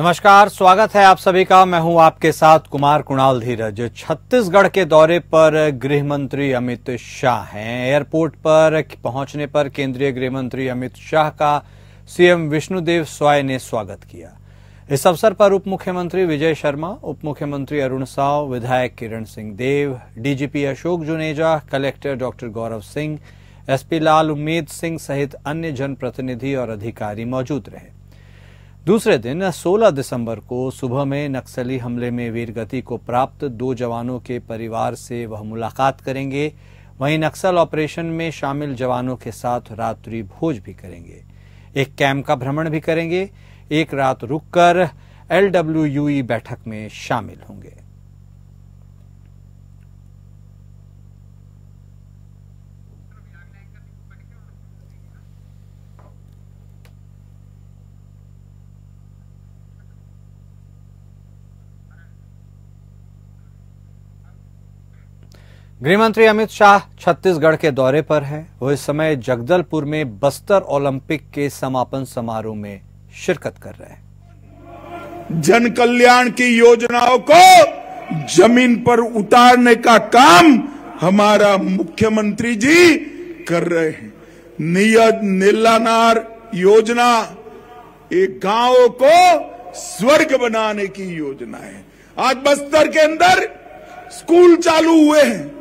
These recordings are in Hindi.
नमस्कार, स्वागत है आप सभी का। मैं हूं आपके साथ कुमार कुणाल धीरज। छत्तीसगढ़ के दौरे पर गृह मंत्री अमित शाह हैं। एयरपोर्ट पर पहुंचने पर केंद्रीय गृह मंत्री अमित शाह का सीएम विष्णुदेव स्वाय ने स्वागत किया। इस अवसर पर उप मुख्यमंत्री विजय शर्मा, उप मुख्यमंत्री अरुण साव, विधायक Kiran Singh Deo, DGP Ashok Juneja, collector doctor Gaurav Singh, SP Lal Ummed Singh सहित अन्य जनप्रतिनिधि और अधिकारी मौजूद रहे। दूसरे दिन 16 दिसंबर को सुबह में नक्सली हमले में वीरगति को प्राप्त 2 जवानों के परिवार से वह मुलाकात करेंगे। वहीं नक्सल ऑपरेशन में शामिल जवानों के साथ रात्रि भोज भी करेंगे। एक कैंप का भ्रमण भी करेंगे। एक रात रुककर LWUE बैठक में शामिल होंगे। गृहमंत्री अमित शाह छत्तीसगढ़ के दौरे पर हैं। वो इस समय जगदलपुर में बस्तर ओलंपिक के समापन समारोह में शिरकत कर रहे हैं। जन कल्याण की योजनाओं को जमीन पर उतारने का काम हमारा मुख्यमंत्री जी कर रहे हैं। नियत नीलानार योजना एक गांव को स्वर्ग बनाने की योजना है। आज बस्तर के अंदर स्कूल चालू हुए हैं,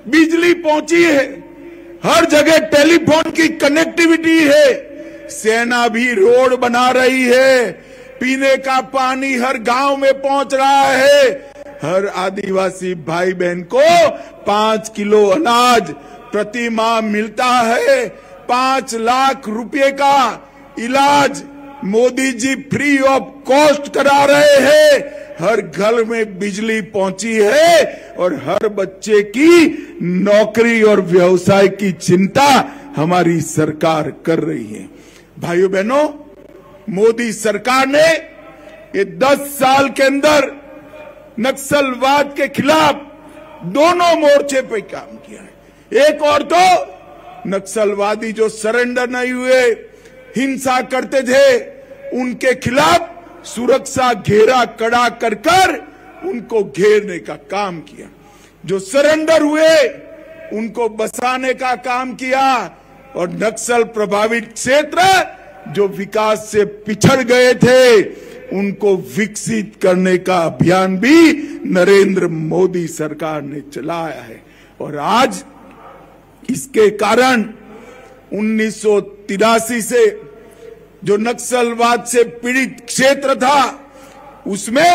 बिजली पहुंची है, हर जगह टेलीफोन की कनेक्टिविटी है, सेना भी रोड बना रही है, पीने का पानी हर गांव में पहुंच रहा है। हर आदिवासी भाई बहन को 5 किलो अनाज प्रति माह मिलता है। 5 लाख रुपए का इलाज Modi ji free of cost करा रहे हैं। हर घर में बिजली पहुंची है और हर बच्चे की नौकरी और व्यवसाय की चिंता हमारी सरकार कर रही है। भाइयों बहनों, मोदी सरकार ने ये 10 साल के अंदर नक्सलवाद के खिलाफ दोनों मोर्चे पे काम किया है। एक और तो नक्सलवादी जो सरेंडर नहीं हुए, हिंसा करते थे, उनके खिलाफ सुरक्षा घेरा कड़ा कर उनको घेरने का काम किया। जो सरेंडर हुए उनको बसाने का काम किया और नक्सल प्रभावित क्षेत्र जो विकास से पिछड़ गए थे उनको विकसित करने का अभियान भी नरेंद्र मोदी सरकार ने चलाया है। और आज इसके कारण 1983 से जो नक्सलवाद से पीड़ित क्षेत्र था उसमें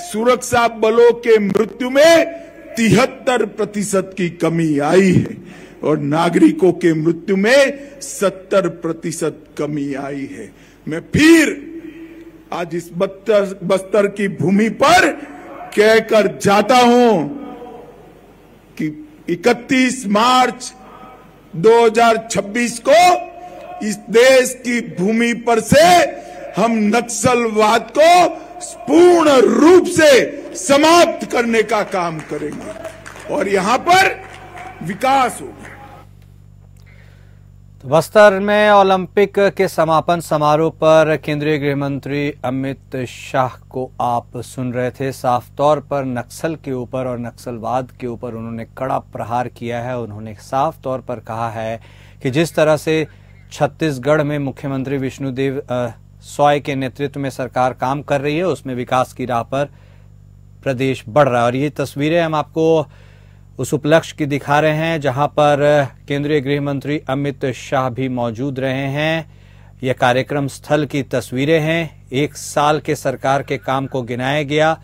सुरक्षा बलों के मृत्यु में 73% की कमी आई है और नागरिकों के मृत्यु में 70% कमी आई है। मैं फिर आज इस बस्तर की भूमि पर कहकर जाता हूं कि 31 मार्च 2026 को इस देश की भूमि पर से हम नक्सलवाद को पूर्ण रूप से समाप्त करने का काम करेंगे और यहां पर विकास होगा। तो बस्तर में ओलंपिक के समापन समारोह पर केंद्रीय गृह मंत्री अमित शाह को आप सुन रहे थे। साफ तौर पर नक्सल के ऊपर और नक्सलवाद के ऊपर उन्होंने कड़ा प्रहार किया है। उन्होंने साफ तौर पर कहा है कि जिस तरह से छत्तीसगढ़ में मुख्यमंत्री विष्णुदेव स्वाय के नेतृत्व में सरकार काम कर रही है, उसमें विकास की राह पर प्रदेश बढ़ रहा है। और ये तस्वीरें हम आपको उस उपलक्ष्य की दिखा रहे हैं जहां पर केंद्रीय गृह मंत्री अमित शाह भी मौजूद रहे हैं। यह कार्यक्रम स्थल की तस्वीरें हैं। 1 साल के सरकार के काम को गिनाया गया।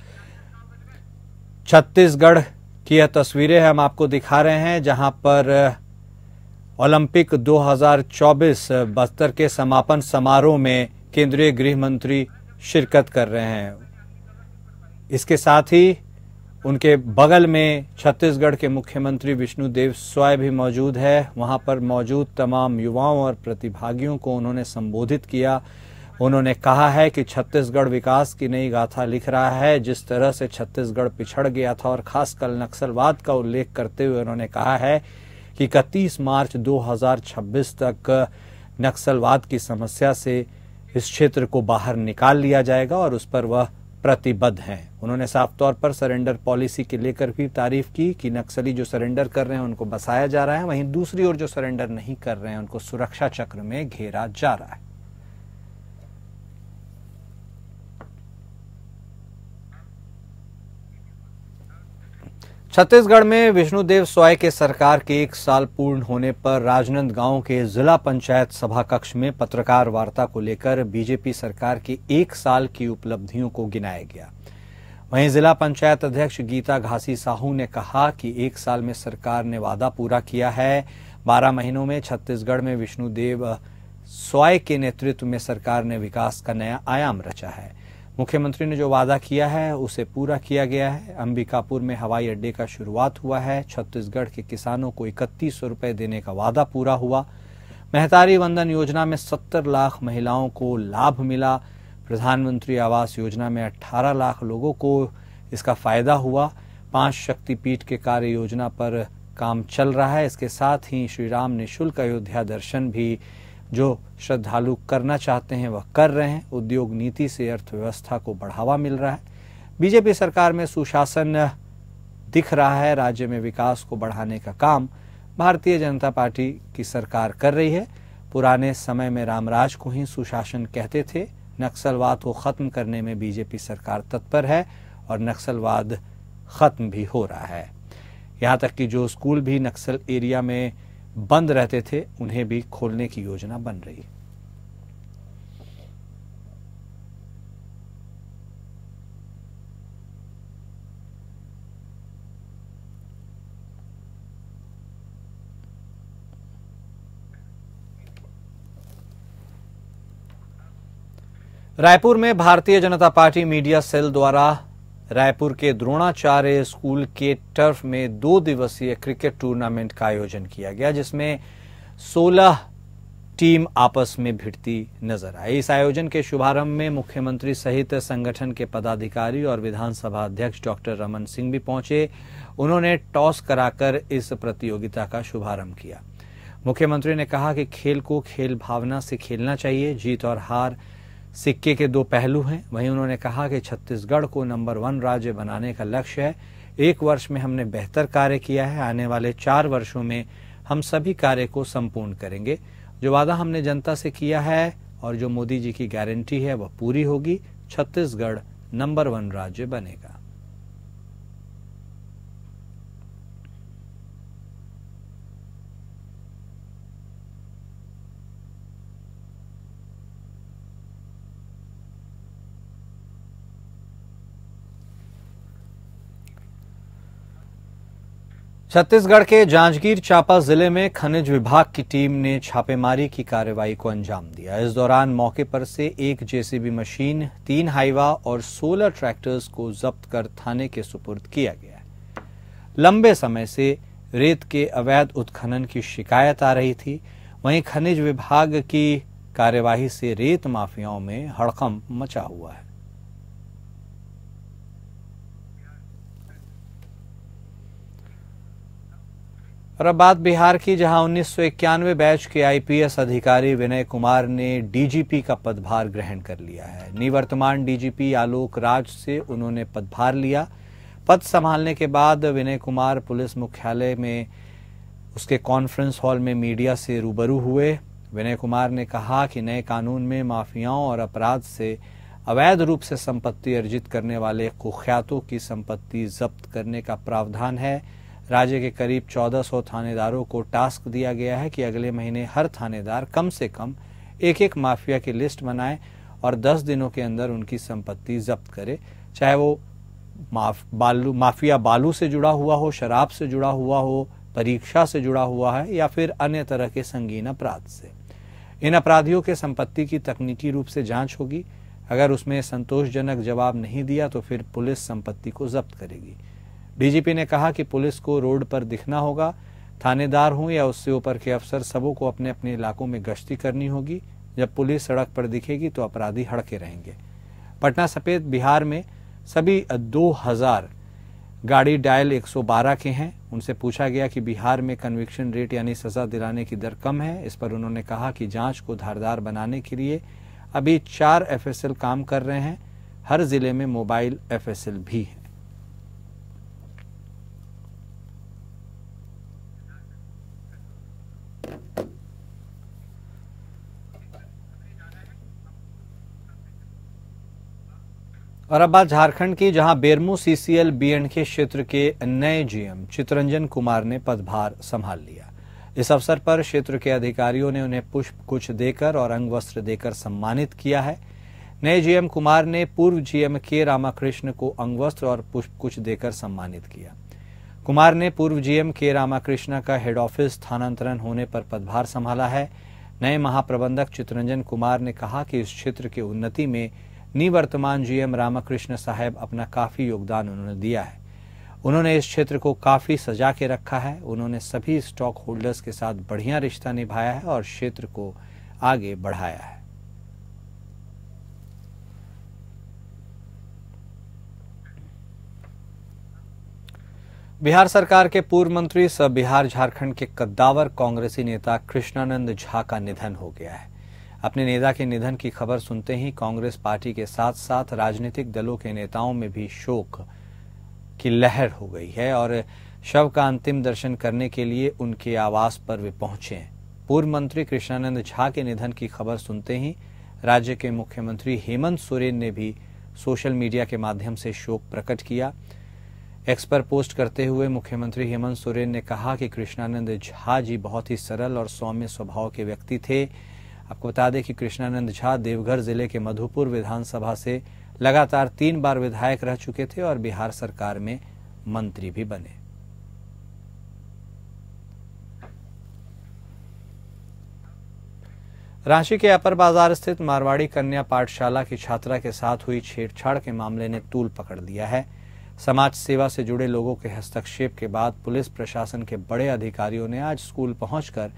छत्तीसगढ़ की यह तस्वीरें हम आपको दिखा रहे हैं जहां पर ओलंपिक 2024 बस्तर के समापन समारोह में केंद्रीय गृह मंत्री शिरकत कर रहे हैं। इसके साथ ही उनके बगल में छत्तीसगढ़ के मुख्यमंत्री विष्णुदेव स्वाय भी मौजूद है। वहां पर मौजूद तमाम युवाओं और प्रतिभागियों को उन्होंने संबोधित किया। उन्होंने कहा है कि छत्तीसगढ़ विकास की नई गाथा लिख रहा है। जिस तरह से छत्तीसगढ़ पिछड़ गया था और खासकर नक्सलवाद का उल्लेख करते हुए उन्होंने कहा है कि 31 मार्च 2026 तक नक्सलवाद की समस्या से इस क्षेत्र को बाहर निकाल लिया जाएगा और उस पर वह प्रतिबद्ध हैं। उन्होंने साफ तौर पर सरेंडर पॉलिसी के लेकर भी तारीफ की कि नक्सली जो सरेंडर कर रहे हैं उनको बसाया जा रहा है, वहीं दूसरी ओर जो सरेंडर नहीं कर रहे हैं उनको सुरक्षा चक्र में घेरा जा रहा है। छत्तीसगढ़ में विष्णुदेव साय के सरकार के 1 साल पूर्ण होने पर राजनांदगांव के जिला पंचायत सभा कक्ष में पत्रकार वार्ता को लेकर बीजेपी सरकार की 1 साल की उपलब्धियों को गिनाया गया। वहीं जिला पंचायत अध्यक्ष गीता घासी साहू ने कहा कि 1 साल में सरकार ने वादा पूरा किया है। 12 महीनों में छत्तीसगढ़ में विष्णुदेव साय के नेतृत्व में सरकार ने विकास का नया आयाम रचा है। मुख्यमंत्री ने जो वादा किया है उसे पूरा किया गया है। अंबिकापुर में हवाई अड्डे का शुरुआत हुआ है। छत्तीसगढ़ के किसानों को 3100 रुपए देने का वादा पूरा हुआ। महतारी वंदन योजना में 70 लाख महिलाओं को लाभ मिला। प्रधानमंत्री आवास योजना में 18 लाख लोगों को इसका फायदा हुआ। 5 शक्तिपीठ के कार्य योजना पर काम चल रहा है। इसके साथ ही श्री राम निःशुल्क अयोध्या दर्शन भी जो श्रद्धालु करना चाहते हैं वह कर रहे हैं। उद्योग नीति से अर्थव्यवस्था को बढ़ावा मिल रहा है। बीजेपी सरकार में सुशासन दिख रहा है। राज्य में विकास को बढ़ाने का काम भारतीय जनता पार्टी की सरकार कर रही है। पुराने समय में रामराज को ही सुशासन कहते थे। नक्सलवाद को खत्म करने में बीजेपी सरकार तत्पर है और नक्सलवाद खत्म भी हो रहा है। यहाँ तक कि जो स्कूल भी नक्सल एरिया में बंद रहते थे उन्हें भी खोलने की योजना बन रही है। रायपुर में Bharatiya Janata party media cell द्वारा रायपुर के द्रोणाचार्य स्कूल के टर्फ में 2 दिवसीय क्रिकेट टूर्नामेंट का आयोजन किया गया, जिसमें 16 टीम आपस में भिड़ती नजर आई। इस आयोजन के शुभारंभ में मुख्यमंत्री सहित संगठन के पदाधिकारी और विधानसभा अध्यक्ष डॉक्टर रमन सिंह भी पहुंचे। उन्होंने टॉस कराकर इस प्रतियोगिता का शुभारंभ किया। मुख्यमंत्री ने कहा कि खेल को खेल भावना से खेलना चाहिए। जीत और हार सिक्के के 2 पहलू हैं। वहीं उन्होंने कहा कि छत्तीसगढ़ को नंबर 1 राज्य बनाने का लक्ष्य है। 1 वर्ष में हमने बेहतर कार्य किया है। आने वाले 4 वर्षों में हम सभी कार्य को संपूर्ण करेंगे। जो वादा हमने जनता से किया है और जो मोदी जी की गारंटी है वह पूरी होगी। छत्तीसगढ़ नंबर 1 राज्य बनेगा। छत्तीसगढ़ के जांजगीर चांपा जिले में खनिज विभाग की टीम ने छापेमारी की कार्रवाई को अंजाम दिया। इस दौरान मौके पर से 1 जेसीबी मशीन, 3 हाइवा और 16 ट्रैक्टर्स को जब्त कर थाने के सुपुर्द किया गया है। लंबे समय से रेत के अवैध उत्खनन की शिकायत आ रही थी। वहीं खनिज विभाग की कार्यवाही से रेत माफियाओं में हड़कंप मचा हुआ है। और अब बात बिहार की, जहां 1991 बैच के आईपीएस अधिकारी विनय कुमार ने डीजीपी का पदभार ग्रहण कर लिया है। निवर्तमान डीजीपी आलोक राज से उन्होंने पदभार लिया। पद संभालने के बाद विनय कुमार पुलिस मुख्यालय में उसके कॉन्फ्रेंस हॉल में मीडिया से रूबरू हुए। विनय कुमार ने कहा कि नए कानून में माफियाओं और अपराध से अवैध रूप से संपत्ति अर्जित करने वाले कुख्यातों की संपत्ति जब्त करने का प्रावधान है। राज्य के करीब 1400 थानेदारों को टास्क दिया गया है कि अगले महीने हर थानेदार कम से कम एक माफिया की लिस्ट बनाए और 10 दिनों के अंदर उनकी संपत्ति जब्त करे, चाहे वो माफिया बालू से जुड़ा हुआ हो, शराब से जुड़ा हुआ हो, परीक्षा से जुड़ा हुआ है या फिर अन्य तरह के संगीन अपराध से। इन अपराधियों के संपत्ति की तकनीकी रूप से जांच होगी। अगर उसमें संतोषजनक जवाब नहीं दिया तो फिर पुलिस संपत्ति को जब्त करेगी। डीजीपी ने कहा कि पुलिस को रोड पर दिखना होगा। थानेदार हों या उससे ऊपर के अफसर, सबों को अपने अपने इलाकों में गश्ती करनी होगी। जब पुलिस सड़क पर दिखेगी तो अपराधी हड़के रहेंगे। पटना समेत बिहार में सभी 2000 गाड़ी डायल 112 के हैं। उनसे पूछा गया कि बिहार में कन्विक्शन रेट यानी सजा दिलाने की दर कम है। इस पर उन्होंने कहा कि जांच को धारदार बनाने के लिए अभी 4 FSL काम कर रहे हैं। हर जिले में मोबाइल FSL भी है। और अब बात झारखंड की, जहां बेरमो CCL BNK क्षेत्र के नए GM चितरंजन कुमार ने पदभार संभाल लिया। इस अवसर पर क्षेत्र के अधिकारियों ने उन्हें पुष्प गुच्छ देकर और अंग वस्त्र देकर सम्मानित किया है। नए GM कुमार ने पूर्व GM K रामाकृष्ण को अंग वस्त्र और पुष्प गुच्छ देकर सम्मानित किया। कुमार ने पूर्व GM K रामाकृष्ण का हेड ऑफिस स्थानांतरण होने पर पदभार संभाला है। नए महाप्रबंधक चितरंजन कुमार ने कहा कि इस क्षेत्र की उन्नति में निवर्तमान GM रामाकृष्ण साहब अपना काफी योगदान उन्होंने दिया है। उन्होंने इस क्षेत्र को काफी सजा के रखा है। उन्होंने सभी स्टॉक होल्डर्स के साथ बढ़िया रिश्ता निभाया है और क्षेत्र को आगे बढ़ाया है। बिहार सरकार के पूर्व मंत्री सह बिहार झारखंड के कद्दावर कांग्रेसी नेता कृष्णानंद झा का निधन हो गया है। अपने नेता के निधन की खबर सुनते ही कांग्रेस पार्टी के साथ साथ राजनीतिक दलों के नेताओं में भी शोक की लहर हो गई है और शव का अंतिम दर्शन करने के लिए उनके आवास पर वे पहुंचे हैं। पूर्व मंत्री कृष्णानंद झा के निधन की खबर सुनते ही राज्य के मुख्यमंत्री हेमंत सोरेन ने भी सोशल मीडिया के माध्यम से शोक प्रकट किया। एक्स पर पोस्ट करते हुए मुख्यमंत्री हेमंत सोरेन ने कहा कि कृष्णानंद झा जी बहुत ही सरल और सौम्य स्वभाव के व्यक्ति थे। आपको बता दें कि कृष्णानंद झा देवघर जिले के मधुपुर विधानसभा से लगातार 3 बार विधायक रह चुके थे और बिहार सरकार में मंत्री भी बने। रांची के अपर बाजार स्थित मारवाड़ी कन्या पाठशाला की छात्रा के साथ हुई छेड़छाड़ के मामले ने तूल पकड़ लिया है। समाज सेवा से जुड़े लोगों के हस्तक्षेप के बाद पुलिस प्रशासन के बड़े अधिकारियों ने आज स्कूल पहुंचकर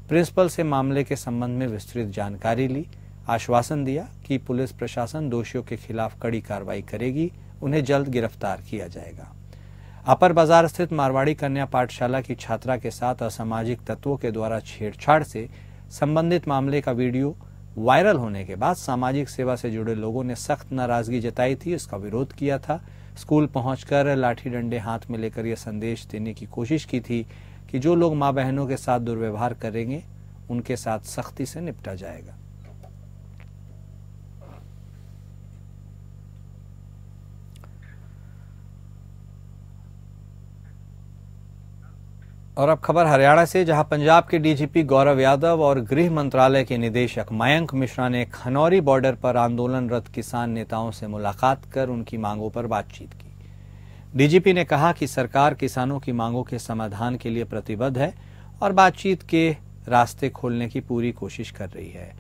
प्रिंसिपल से मामले के संबंध में विस्तृत जानकारी ली। आश्वासन दिया कि पुलिस प्रशासन दोषियों के खिलाफ कड़ी कार्रवाई करेगी, उन्हें जल्द गिरफ्तार किया जाएगा। अपर बाजार स्थित मारवाड़ी कन्या पाठशाला की छात्रा के साथ असामाजिक तत्वों के द्वारा छेड़छाड़ से संबंधित मामले का वीडियो वायरल होने के बाद सामाजिक सेवा से जुड़े लोगों ने सख्त नाराजगी जताई थी, इसका विरोध किया था। स्कूल पहुंचकर लाठी डंडे हाथ में लेकर यह संदेश देने की कोशिश की थी कि जो लोग मां बहनों के साथ दुर्व्यवहार करेंगे उनके साथ सख्ती से निपटा जाएगा। और अब खबर हरियाणा से, जहां पंजाब के DGP गौरव यादव और गृह मंत्रालय के निदेशक मयंक मिश्रा ने खनौरी बॉर्डर पर आंदोलनरत किसान नेताओं से मुलाकात कर उनकी मांगों पर बातचीत की। DGP ने कहा कि सरकार किसानों की मांगों के समाधान के लिए प्रतिबद्ध है और बातचीत के रास्ते खोलने की पूरी कोशिश कर रही है।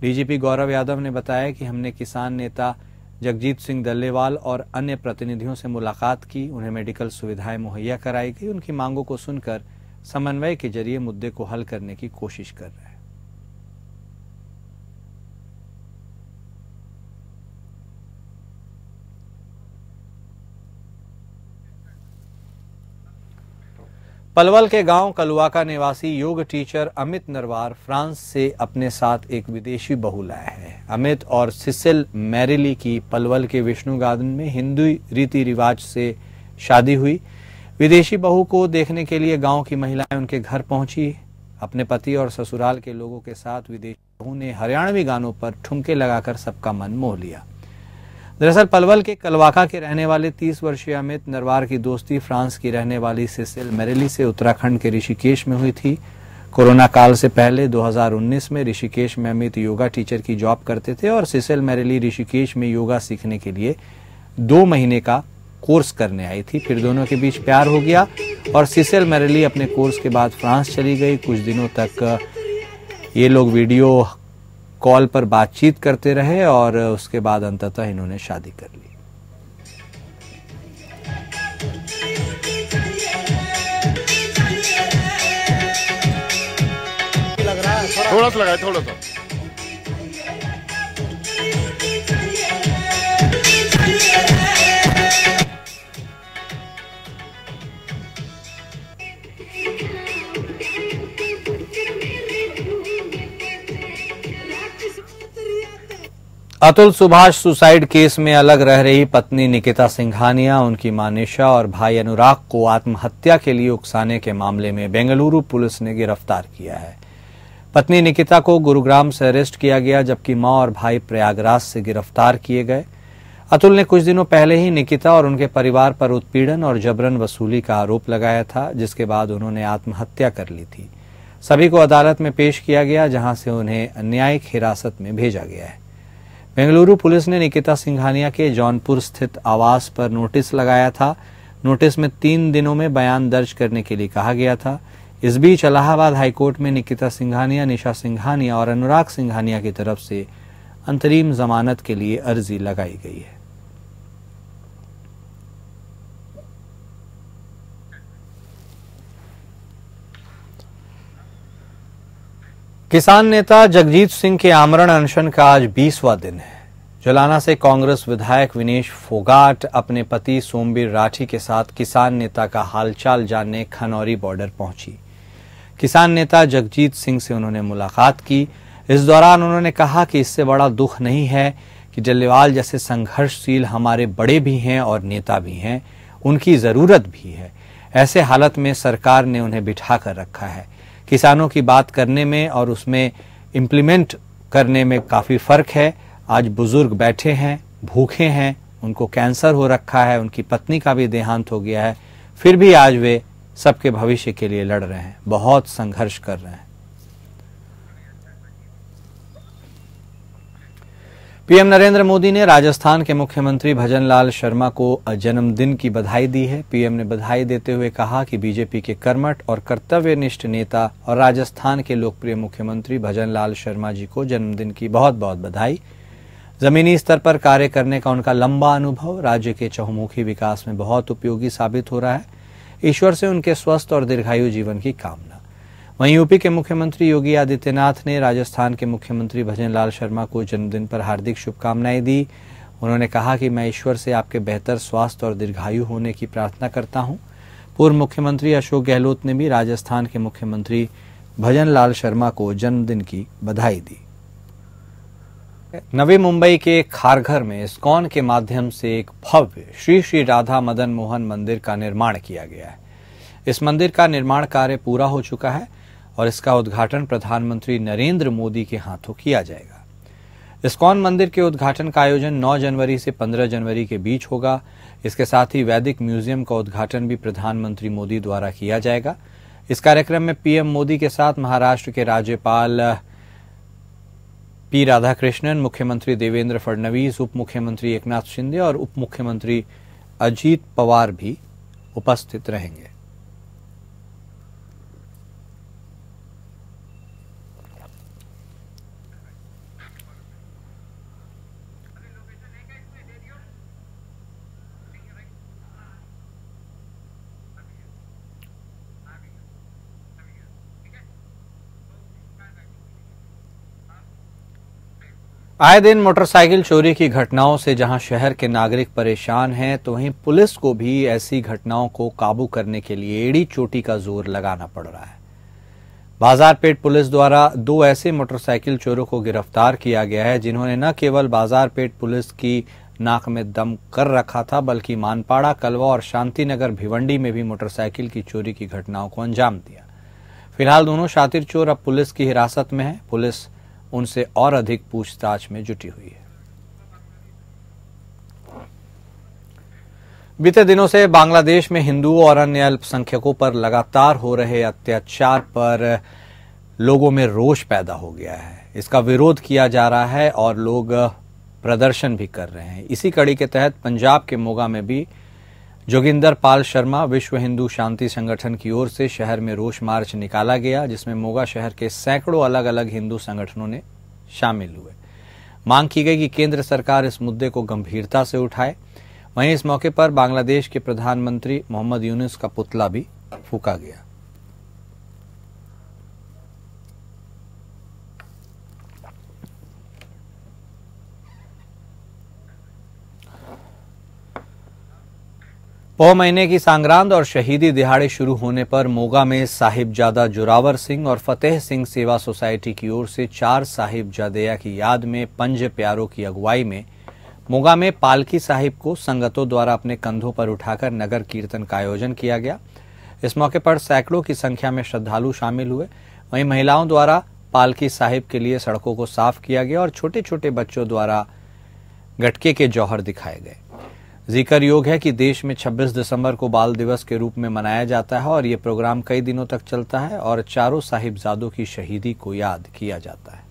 DGP गौरव यादव ने बताया कि हमने किसान नेता जगजीत सिंह डल्लेवाल और अन्य प्रतिनिधियों से मुलाकात की, उन्हें मेडिकल सुविधाएं मुहैया कराई गई। उनकी मांगों को सुनकर समन्वय के जरिए मुद्दे को हल करने की कोशिश कर रहे हैं। पलवल के गांव कलुआका निवासी योग टीचर अमित नरवार फ्रांस से अपने साथ एक विदेशी बहू लाया है। अमित और सिसिल मैरिली की पलवल के विष्णु गार्डन में हिंदू रीति रिवाज से शादी हुई। विदेशी बहू को देखने के लिए गांव की महिलाएं उनके घर पहुंची। अपने पति और ससुराल के लोगों के साथ विदेशी बहू ने हरियाणवी गानों पर ठुमके लगाकर सबका मन मोह लिया। दरअसल पलवल के कलवाका के रहने वाले 30 वर्षीय अमित नरवार की दोस्ती फ्रांस की रहने वाली सिसिल मैरिली से उत्तराखंड के ऋषिकेश में हुई थी। कोरोना काल से पहले 2019 में ऋषिकेश में अमित योगा टीचर की जॉब करते थे और सिसिल मैरिली ऋषिकेश में योगा सीखने के लिए 2 महीने का कोर्स करने आई थी। फिर दोनों के बीच प्यार हो गया और सिसिल मैरिली अपने कोर्स के बाद फ्रांस चली गई। कुछ दिनों तक ये लोग वीडियो कॉल पर बातचीत करते रहे और उसके बाद अंततः इन्होंने शादी कर ली। थोड़ा सा लगाए, थोड़ा सा। अतुल सुभाष सुसाइड केस में अलग रह रही पत्नी निकिता सिंघानिया, उनकी मां निशा और भाई अनुराग को आत्महत्या के लिए उकसाने के मामले में बेंगलुरु पुलिस ने गिरफ्तार किया है। पत्नी निकिता को गुरुग्राम से अरेस्ट किया गया, जबकि मां और भाई प्रयागराज से गिरफ्तार किए गए। अतुल ने कुछ दिनों पहले ही निकिता और उनके परिवार पर उत्पीड़न और जबरन वसूली का आरोप लगाया था, जिसके बाद उन्होंने आत्महत्या कर ली थी। सभी को अदालत में पेश किया गया, जहां से उन्हें न्यायिक हिरासत में भेजा गया है। बेंगलुरु पुलिस ने निकिता सिंघानिया के जौनपुर स्थित आवास पर नोटिस लगाया था। नोटिस में 3 दिनों में बयान दर्ज करने के लिए कहा गया था। इस बीच इलाहाबाद हाईकोर्ट में निकिता सिंघानिया, निशा सिंघानिया और अनुराग सिंघानिया की तरफ से अंतरिम जमानत के लिए अर्जी लगाई गई है। किसान नेता जगजीत सिंह के आमरण अनशन का आज 20वां दिन है। जलाना से कांग्रेस विधायक विनेश फोगाट अपने पति सोमवीर राठी के साथ किसान नेता का हालचाल जानने खनौरी बॉर्डर पहुंची। किसान नेता जगजीत सिंह से उन्होंने मुलाकात की। इस दौरान उन्होंने कहा कि इससे बड़ा दुख नहीं है कि जल्लेवाल जैसे संघर्षशील हमारे बड़े भी हैं और नेता भी हैं, उनकी जरूरत भी है। ऐसे हालत में सरकार ने उन्हें बिठा कर रखा है। किसानों की बात करने में और उसमें इम्प्लीमेंट करने में काफी फर्क है। आज बुजुर्ग बैठे हैं, भूखे हैं, उनको कैंसर हो रखा है, उनकी पत्नी का भी देहांत हो गया है, फिर भी आज वे सबके भविष्य के लिए लड़ रहे हैं, बहुत संघर्ष कर रहे हैं। पीएम नरेंद्र मोदी ने राजस्थान के मुख्यमंत्री भजनलाल शर्मा को जन्मदिन की बधाई दी है। पीएम ने बधाई देते हुए कहा कि बीजेपी के कर्मठ और कर्तव्यनिष्ठ नेता और राजस्थान के लोकप्रिय मुख्यमंत्री भजनलाल शर्मा जी को जन्मदिन की बहुत बहुत बधाई। जमीनी स्तर पर कार्य करने का उनका लंबा अनुभव राज्य के चहुमुखी विकास में बहुत उपयोगी साबित हो रहा है। ईश्वर से उनके स्वस्थ और दीर्घायु जीवन की कामना। वहीं यूपी के मुख्यमंत्री योगी आदित्यनाथ ने राजस्थान के मुख्यमंत्री भजनलाल शर्मा को जन्मदिन पर हार्दिक शुभकामनाएं दी। उन्होंने कहा कि मैं ईश्वर से आपके बेहतर स्वास्थ्य और दीर्घायु होने की प्रार्थना करता हूं। पूर्व मुख्यमंत्री अशोक गहलोत ने भी राजस्थान के मुख्यमंत्री भजनलाल शर्मा को जन्मदिन की बधाई दी। नवी मुंबई के खारघर में इस्कॉन के माध्यम से एक भव्य श्री श्री राधा मदन मोहन मंदिर का निर्माण किया गया है। इस मंदिर का निर्माण कार्य पूरा हो चुका है और इसका उद्घाटन प्रधानमंत्री नरेंद्र मोदी के हाथों किया जाएगा। इस्कॉन मंदिर के उद्घाटन का आयोजन 9 जनवरी से 15 जनवरी के बीच होगा। इसके साथ ही वैदिक म्यूजियम का उद्घाटन भी प्रधानमंत्री मोदी द्वारा किया जाएगा। इस कार्यक्रम में पीएम मोदी के साथ महाराष्ट्र के राज्यपाल पी राधाकृष्णन, मुख्यमंत्री देवेंद्र फडणवीस, उप मुख्यमंत्री एकनाथ शिंदे और उप मुख्यमंत्री अजीत पवार भी उपस्थित रहेंगे। आए दिन मोटरसाइकिल चोरी की घटनाओं से जहां शहर के नागरिक परेशान हैं, तो वहीं पुलिस को भी ऐसी घटनाओं को काबू करने के लिए एड़ी चोटी का जोर लगाना पड़ रहा है। बाजारपेट पुलिस द्वारा 2 ऐसे मोटरसाइकिल चोरों को गिरफ्तार किया गया है, जिन्होंने न केवल बाजारपेट पुलिस की नाक में दम कर रखा था, बल्कि मानपाड़ा, कलवा और शांतिनगर भिवंडी में भी मोटरसाइकिल की चोरी की घटनाओं को अंजाम दिया। फिलहाल दोनों शातिर चोर अब पुलिस की हिरासत में है। पुलिस उनसे और अधिक पूछताछ में जुटी हुई है। बीते दिनों से बांग्लादेश में हिंदुओं और अन्य अल्पसंख्यकों पर लगातार हो रहे अत्याचार पर लोगों में रोष पैदा हो गया है। इसका विरोध किया जा रहा है और लोग प्रदर्शन भी कर रहे हैं। इसी कड़ी के तहत पंजाब के मोगा में भी जोगिंदर पाल शर्मा विश्व हिंदू शांति संगठन की ओर से शहर में रोष मार्च निकाला गया, जिसमें मोगा शहर के सैकड़ों अलग अलग हिंदू संगठनों ने शामिल हुए। मांग की गई कि केंद्र सरकार इस मुद्दे को गंभीरता से उठाए। वहीं इस मौके पर बांग्लादेश के प्रधानमंत्री मोहम्मद यूनुस का पुतला भी फूंका गया। पौ महीने की सांग्रांद और शहीदी दिहाड़े शुरू होने पर मोगा में साहिबजादा जोरावर सिंह और फतेह सिंह सेवा सोसाइटी की ओर से 4 साहिबजादिया की याद में पंज प्यारों की अगुवाई में मोगा में पालकी साहिब को संगतों द्वारा अपने कंधों पर उठाकर नगर कीर्तन का आयोजन किया गया। इस मौके पर सैकड़ों की संख्या में श्रद्धालु शामिल हुए। वहीं महिलाओं द्वारा पालकी साहिब के लिए सड़कों को साफ किया गया और छोटे छोटे बच्चों द्वारा गटके के जौहर दिखाए गए। जिक्र योग है कि देश में 26 दिसंबर को बाल दिवस के रूप में मनाया जाता है और ये प्रोग्राम कई दिनों तक चलता है और चारों साहिबजादों की शहीदी को याद किया जाता है।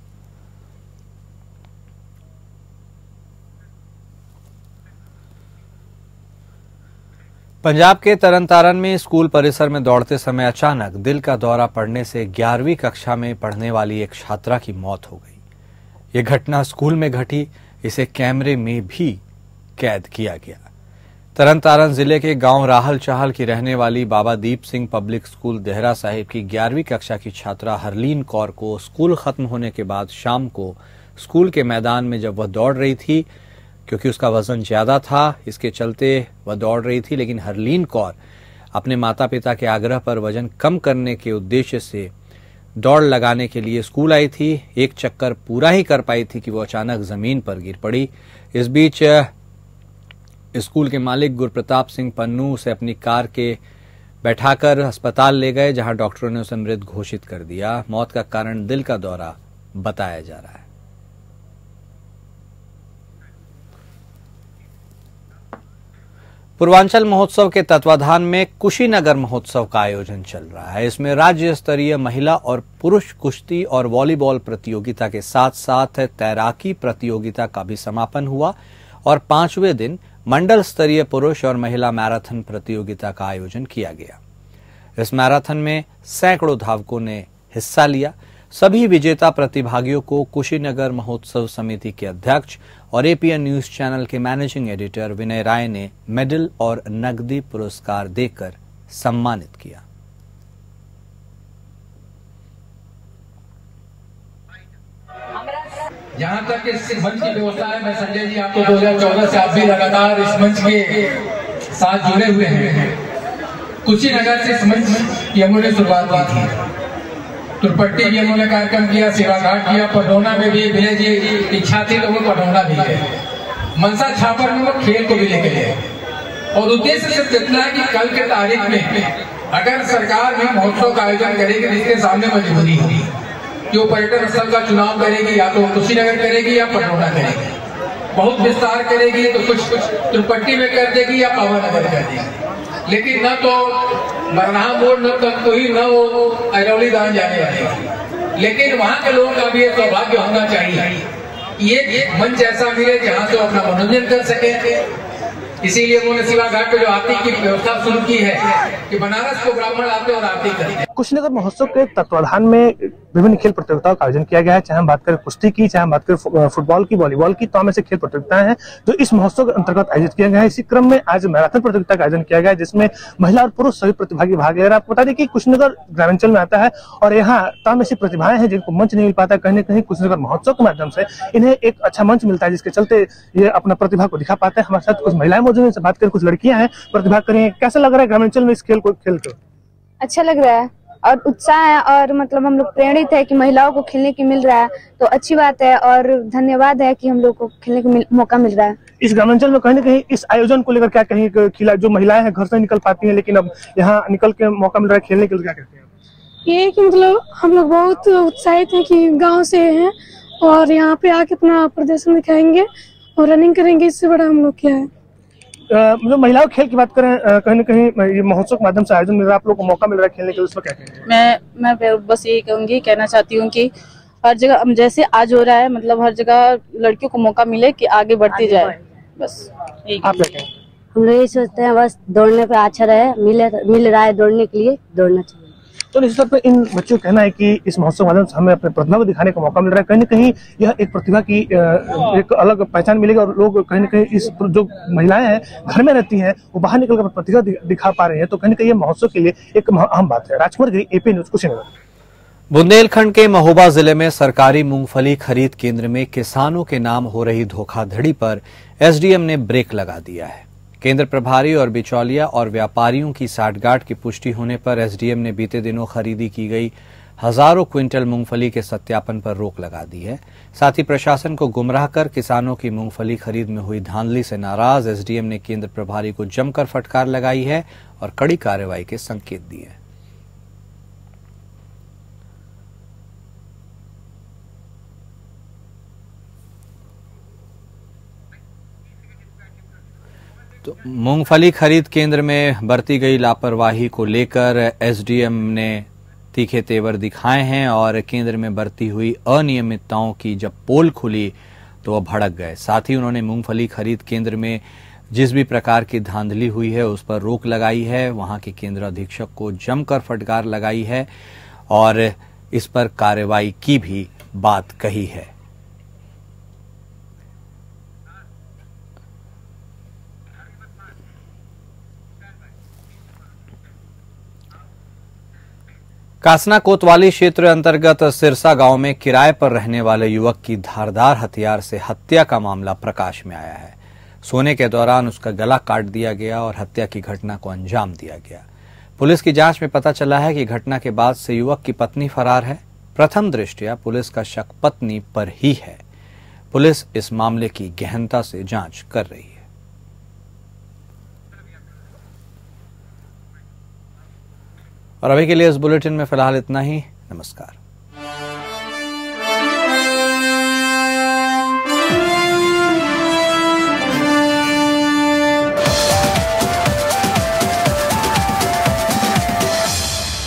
पंजाब के तरनतारन में स्कूल परिसर में दौड़ते समय अचानक दिल का दौरा पड़ने से 11वीं कक्षा में पढ़ने वाली एक छात्रा की मौत हो गई। ये घटना स्कूल में घटी, इसे कैमरे में भी कैद किया गया। तरनतारन जिले के गांव राहल चाहल की रहने वाली बाबा दीप सिंह पब्लिक स्कूल देहरा साहिब की 11वीं कक्षा की छात्रा हरलीन कौर को स्कूल खत्म होने के बाद शाम को स्कूल के मैदान में जब वह दौड़ रही थी, क्योंकि उसका वजन ज्यादा था, इसके चलते वह दौड़ रही थी, लेकिन हरलीन कौर अपने माता पिता के आग्रह पर वजन कम करने के उद्देश्य से दौड़ लगाने के लिए स्कूल आई थी। एक चक्कर पूरा ही कर पाई थी कि वो अचानक जमीन पर गिर पड़ी। इस बीच स्कूल के मालिक गुरप्रताप सिंह पन्नू उसे अपनी कार के बैठाकर अस्पताल ले गए, जहां डॉक्टरों ने उसे मृत घोषित कर दिया। मौत का कारण दिल का दौरा बताया जा रहा है। पूर्वांचल महोत्सव के तत्वाधान में कुशीनगर महोत्सव का आयोजन चल रहा है। इसमें राज्य स्तरीय महिला और पुरुष कुश्ती और वॉलीबॉल प्रतियोगिता के साथ साथ तैराकी प्रतियोगिता का भी समापन हुआ और 5वें दिन मंडल स्तरीय पुरुष और महिला मैराथन प्रतियोगिता का आयोजन किया गया। इस मैराथन में सैकड़ों धावकों ने हिस्सा लिया। सभी विजेता प्रतिभागियों को कुशीनगर महोत्सव समिति के अध्यक्ष और एपीएन न्यूज चैनल के मैनेजिंग एडिटर विनय राय ने मेडल और नकदी पुरस्कार देकर सम्मानित किया। जहाँ तक इस मंच की व्यवस्था है, मैं संजय जी आपको 2014 से आप भी लगातार इस मंच के साथ जुड़े हुए हैं। कुशीनगर से इस मंच की हमने शुरुआत की थी। तुरपट्टी भी हमने कार्यक्रम किया, सेवा घाट किया, पडौना में भी विनय जी इच्छा थी लोगों को पडौना भी है। मनसा छापर में वो खेल को भी लेके गए और उद्देश्य सिर्फ इतना है कि कल के तारीख में अगर सरकार में महोत्सव का आयोजन करेगी, जिसके सामने मजबूरी होगी कि वो पर्यटन स्थल का चुनाव करेगी, या तो कुशीनगर करेगी या पडौना करेगी। बहुत विस्तार करेगी तो कुछ तुरपट्टी में कर देगी या पावानगर कर देगी, लेकिन न तो बरनाहा मोड़, न तो कोई, न वो अरौली दान जाने वाले। लेकिन वहाँ के लोगों का भी ये सौभाग्य होना चाहिए ये मंच ऐसा मिले जहाँ से अपना मनोरंजन कर सके। इसीलिए उन्होंने सेवा घाट पे जो आरती की व्यवस्था शुरू की है कि बनारस को ब्राह्मण आते और आरती करते हैं। कुशीनगर महोत्सव के तत्वाधान में विभिन्न खेल प्रतियोगिताओं का आयोजन किया गया है। चाहे हम बात करें कुश्ती की, चाहे हम बात करें फुटबॉल की, वॉलीबॉल की, तमाम ऐसे खेल प्रतियोगिताएं हैं जो इस महोत्सव के अंतर्गत आयोजित किया गया है। इसी क्रम में आज मैराथन प्रतियोगिता का आयोजन किया गया है, जिसमें महिला और पुरुष सभी प्रतिभागी भाग ले रहे हैं। आपको बता दें कि कुशीनगर ग्रामांचल में आता है और यहाँ तमाम ऐसी प्रतिभाएं हैं जिनको मंच नहीं मिल पाता। कहीं न कहीं कुशीनगर महोत्सव के माध्यम से इन्हें एक अच्छा मंच मिलता है, जिसके चलते ये अपना प्रतिभा को दिखा पाते हैं। हमारे साथ कुछ महिलाएं मौजूद हैं, बात करें, कुछ लड़कियां हैं, प्रतिभा करें। कैसा लग रहा है ग्रामांचल में इस खेल को खेल कर? अच्छा लग रहा है और उत्साह है और मतलब हम लोग प्रेरित है कि महिलाओं को खेलने की मिल रहा है, तो अच्छी बात है और धन्यवाद है कि हम लोग को खेलने का मौका मिल रहा है। इस ग्रामांचल में कहीं न कहीं इस आयोजन को लेकर क्या कहीं खिला, जो महिलाएं हैं घर से निकल पाती हैं लेकिन अब यहाँ निकल के मौका मिल रहा है खेलने के लिए, क्या कहते हैं? ये कि मतलब हम लोग बहुत उत्साहित हैं कि गाँव से हैं और यहाँ पे आके अपना प्रदर्शन दिखाएंगे और रनिंग करेंगे। इससे बड़ा हम लोग क्या है। जो महिलाओं खेल की बात करें, कहीं न कहीं ये महोत्सव के माध्यम से आयोजन मिल रहा है, आप लोग को मौका मिल रहा है खेलने के लिए, उसमें क्या कहेंगे? मैं बस यही कहना चाहती हूँ कि हर जगह जैसे आज हो रहा है, मतलब हर जगह लड़कियों को मौका मिले कि आगे बढ़ती जाए। बस आप क्या कहेंगे? हम लोग यही सोचते हैं बस दौड़ने पे अच्छा रहे, मिल रहा है दौड़ने के लिए, दौड़ना चाहिए। तो इस पर इन बच्चों का कहना है कि इस महोत्सव के माध्यम से हमें अपने प्रतिभा को दिखाने का मौका मिल रहा है। कहीं न कहीं यह एक प्रतिभा की एक अलग पहचान मिलेगी और लोग कहीं न कहीं इस जो महिलाएं हैं घर में रहती हैं वो बाहर निकलकर प्रतिभा दिखा पा रही हैं, तो कहीं न कहीं ये महोत्सव के लिए एक अहम बात है। राजकुमार गिरी, एपी न्यूज, कुशीनगर। बुंदेलखंड के महोबा जिले में सरकारी मूंगफली खरीद केंद्र में किसानों के नाम हो रही धोखाधड़ी पर एसडीएम ने ब्रेक लगा दिया है। केंद्र प्रभारी और बिचौलिया और व्यापारियों की साठगांठ की पुष्टि होने पर एसडीएम ने बीते दिनों खरीदी की गई हजारों क्विंटल मूंगफली के सत्यापन पर रोक लगा दी है। साथ ही प्रशासन को गुमराह कर किसानों की मूंगफली खरीद में हुई धांधली से नाराज एसडीएम ने केंद्र प्रभारी को जमकर फटकार लगाई है और कड़ी कार्रवाई के संकेत दिए हैं। तो मूंगफली खरीद केंद्र में बरती गई लापरवाही को लेकर एसडीएम ने तीखे तेवर दिखाए हैं और केंद्र में बरती हुई अनियमितताओं की जब पोल खुली तो वह भड़क गए। साथ ही उन्होंने मूंगफली खरीद केंद्र में जिस भी प्रकार की धांधली हुई है उस पर रोक लगाई है, वहां के केंद्र अधीक्षक को जमकर फटकार लगाई है और इस पर कार्रवाई की भी बात कही है। कासना कोतवाली क्षेत्र अंतर्गत सिरसा गांव में किराए पर रहने वाले युवक की धारदार हथियार से हत्या का मामला प्रकाश में आया है। सोने के दौरान उसका गला काट दिया गया और हत्या की घटना को अंजाम दिया गया। पुलिस की जांच में पता चला है कि घटना के बाद से युवक की पत्नी फरार है। प्रथम दृष्टया पुलिस का शक पत्नी पर ही है। पुलिस इस मामले की गहनता से जांच कर रही है। और अभी के लिए इस बुलेटिन में फिलहाल इतना ही। नमस्कार।